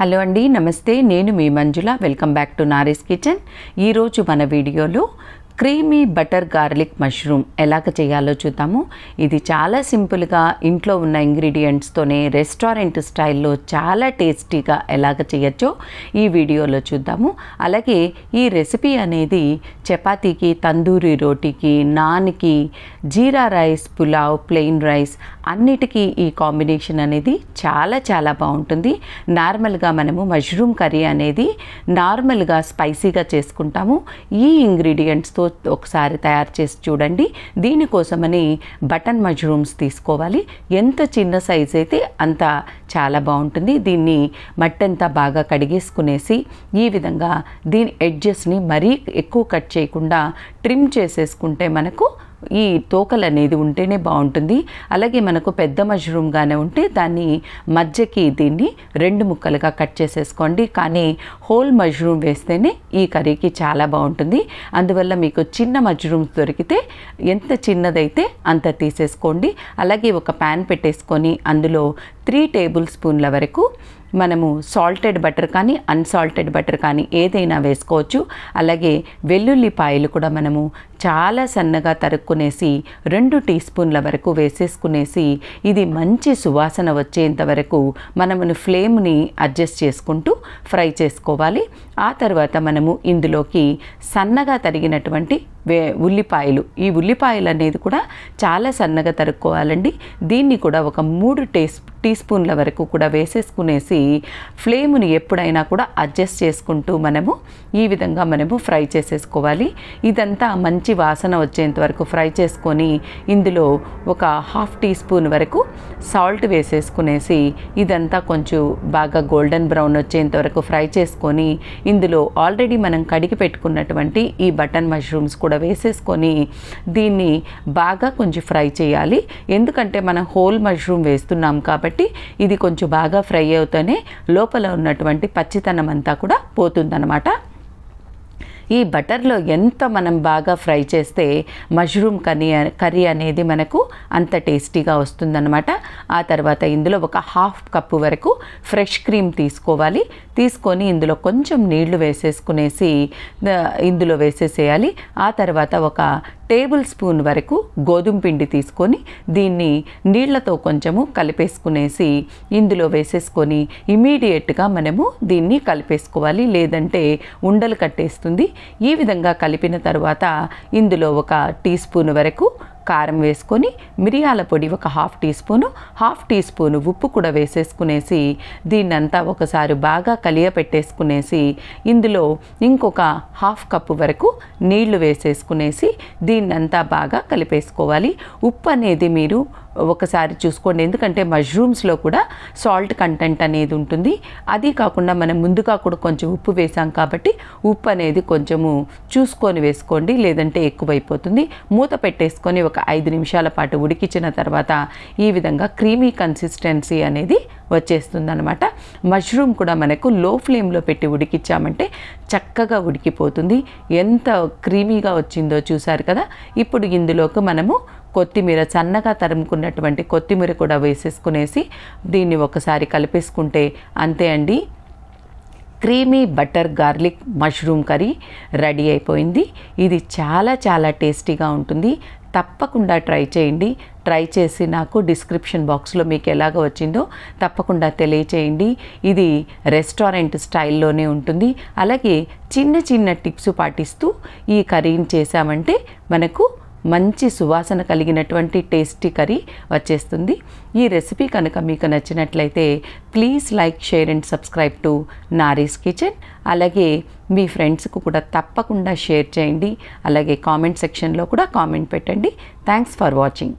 Hello అండి, నమస్తే. నేను మీ Manjula. Welcome back to Nari's kitchen. ఈరోజు మన వీడియోలో క్రీమీ బటర్ గార్లిక్ మష్రూమ్ ఎలాగ చేయాలో చూద్దాము. ఇది చాలా సింపుల్గా ఇంట్లో ఉన్న ఇంగ్రీడియంట్స్తోనే రెస్టారెంట్ స్టైల్లో చాలా టేస్టీగా ఎలాగ చేయొచ్చో ఈ వీడియోలో చూద్దాము. అలాగే ఈ రెసిపీ అనేది చపాతీకి, తందూరి రోటీకి, నాన్కి, జీరా రైస్, పులావ్, ప్లెయిన్ రైస్ అన్నిటికీ ఈ కాంబినేషన్ అనేది చాలా బాగుంటుంది. నార్మల్గా మనము మష్రూమ్ కర్రీ అనేది నార్మల్గా స్పైసీగా చేసుకుంటాము. ఈ ఇంగ్రీడియంట్స్తో ఒకసారి తయారు చేసి చూడండి. దీనికోసమని బటన్ మష్రూమ్స్ తీసుకోవాలి. ఎంత చిన్న సైజ్ అయితే అంత చాలా బాగుంటుంది. దీన్ని మట్టంతా బాగా కడిగేసుకునేసి ఈ విధంగా దీని ఎడ్జెస్ని మరీ ఎక్కువ కట్ చేయకుండా ట్రిమ్ చేసేసుకుంటే మనకు ఈ తోకలు అనేది ఉంటేనే బాగుంటుంది. అలాగే మనకు పెద్ద మష్రూమ్గానే ఉంటే దాన్ని మధ్యకి దీన్ని 2 ముక్కలుగా కట్ చేసేసుకోండి. కానీ హోల్ మష్రూమ్ వేస్తేనే ఈ కర్రీకి చాలా బాగుంటుంది. అందువల్ల మీకు చిన్న మష్రూమ్స్ దొరికితే ఎంత చిన్నదైతే అంత తీసేసుకోండి. అలాగే ఒక ప్యాన్ పెట్టేసుకొని అందులో 3 టేబుల్ స్పూన్ల వరకు మనము సాల్టెడ్ బటర్ కానీ అన్సాల్టెడ్ బటర్ కానీ ఏదైనా వేసుకోవచ్చు. అలాగే వెల్లుల్లిపాయలు కూడా మనము చాలా సన్నగా తరుక్కునేసి 2 టీ స్పూన్ల వరకు వేసేసుకునేసి ఇది మంచి సువాసన వచ్చేంత వరకు మనము ఫ్లేమ్ని అడ్జస్ట్ చేసుకుంటూ ఫ్రై చేసుకోవాలి. ఆ తర్వాత మనము ఇందులోకి సన్నగా తరిగినటువంటి ఉల్లిపాయలు, ఈ ఉల్లిపాయలు అనేది కూడా చాలా సన్నగా తరుక్కోవాలండి. దీన్ని కూడా ఒక 3 టీ స్పూన్ల వరకు కూడా వేసేసుకునేసి ఫ్లేమ్ని ఎప్పుడైనా కూడా అడ్జస్ట్ చేసుకుంటూ మనము ఈ విధంగా మనము ఫ్రై చేసేసుకోవాలి. ఇదంతా మంచి వాసన వచ్చేంత వరకు ఫ్రై చేసుకొని ఇందులో ఒక 1/2 టీ స్పూన్ వరకు సాల్ట్ వేసేసుకునేసి ఇదంతా కొంచెం బాగా గోల్డెన్ బ్రౌన్ వచ్చేంత వరకు ఫ్రై చేసుకొని ఇందులో ఆల్రెడీ మనం కడిగి పెట్టుకున్నటువంటి ఈ బటన్ మష్రూమ్స్ కూడా వేసేసుకొని దీన్ని బాగా కొంచెం ఫ్రై చేయాలి. ఎందుకంటే మనం హోల్ మష్రూమ్ వేస్తున్నాం కాబట్టి ఇది కొంచెం బాగా ఫ్రై అవుతూనే లోపల ఉన్నటువంటి పచ్చితనం అంతా కూడా పోతుందన్నమాట. ఈ బటర్లో ఎంత మనం బాగా ఫ్రై చేస్తే మష్రూమ్ కర్రీ అనేది మనకు అంత టేస్టీగా వస్తుందన్నమాట. ఆ తర్వాత ఇందులో ఒక 1/2 కప్పు వరకు ఫ్రెష్ క్రీమ్ తీసుకోవాలి. తీసుకొని ఇందులో కొంచెం నీళ్లు వేసేసుకునేసి ఇందులో వేసేసేయాలి. ఆ తర్వాత ఒక టేబుల్ స్పూన్ వరకు గోధుమ పిండి తీసుకొని దీన్ని నీళ్లతో కొంచెము కలిపేసుకునేసి ఇందులో వేసేసుకొని ఇమీడియట్గా మనము దీన్ని కలిపేసుకోవాలి, లేదంటే ఉండలు కట్టేస్తుంది. ఈ విధంగా కలిపిన తర్వాత ఇందులో ఒక టీ స్పూన్ వరకు కారం వేసుకొని మిరియాల పొడి ఒక 1/2 టీ స్పూను ఉప్పు కూడా వేసేసుకునేసి దీన్నంతా ఒకసారి బాగా కలియపెట్టేసుకునేసి ఇందులో ఇంకొక 1/2 కప్పు వరకు నీళ్లు వేసేసుకునేసి దీన్నంతా బాగా కలిపేసుకోవాలి. ఉప్పు అనేది మీరు ఒకసారి చూసుకోండి, ఎందుకంటే మష్రూమ్స్లో కూడా సాల్ట్ కంటెంట్ అనేది ఉంటుంది. అది కాకుండా మనం ముందుగా కూడా కొంచెం ఉప్పు వేసాం కాబట్టి ఉప్పు అనేది కొంచెము చూసుకొని వేసుకోండి, లేదంటే ఎక్కువైపోతుంది. మూత పెట్టేసుకొని ఒక 5 నిమిషాల పాటు ఉడికించిన తర్వాత ఈ విధంగా క్రీమీ కన్సిస్టెన్సీ అనేది వచ్చేస్తుందన్నమాట. మష్రూమ్ కూడా మనకు లో ఫ్లేమ్లో పెట్టి ఉడికించామంటే చక్కగా ఉడికిపోతుంది. ఎంత క్రీమీగా వచ్చిందో చూసారు కదా. ఇప్పుడు ఇందులోకి మనము కొత్తిమీర, సన్నగా తరుముకున్నటువంటి కొత్తిమీర కూడా వేసేసుకునేసి దీన్ని ఒకసారి కలిపేసుకుంటే అంతే అండి, creamy butter garlic mushroom curry ready అయిపోయింది. ఇది చాలా టేస్టీగా ఉంటుంది. తప్పకుండా ట్రై చేయండి. ట్రై చేసి నాకు డిస్క్రిప్షన్ బాక్స్లో మీకు ఎలాగ వచ్చిందో తప్పకుండా తెలియచేయండి. ఇది రెస్టారెంట్ స్టైల్లోనే ఉంటుంది. అలాగే చిన్న టిప్స్ పాటిస్తూ ఈ కర్రీని చేసామంటే మనకు మంచి సువాసన కలిగినటువంటి టేస్టీ కర్రీ వచ్చేస్తుంది. ఈ రెసిపీ కనుక మీకు నచ్చినట్లయితే please like, share and subscribe to Nari's kitchen. అలాగే మీ ఫ్రెండ్స్కు కూడా తప్పకుండా షేర్ చేయండి. అలాగే కామెంట్ సెక్షన్లో కూడా కామెంట్ పెట్టండి. Thanks for watching.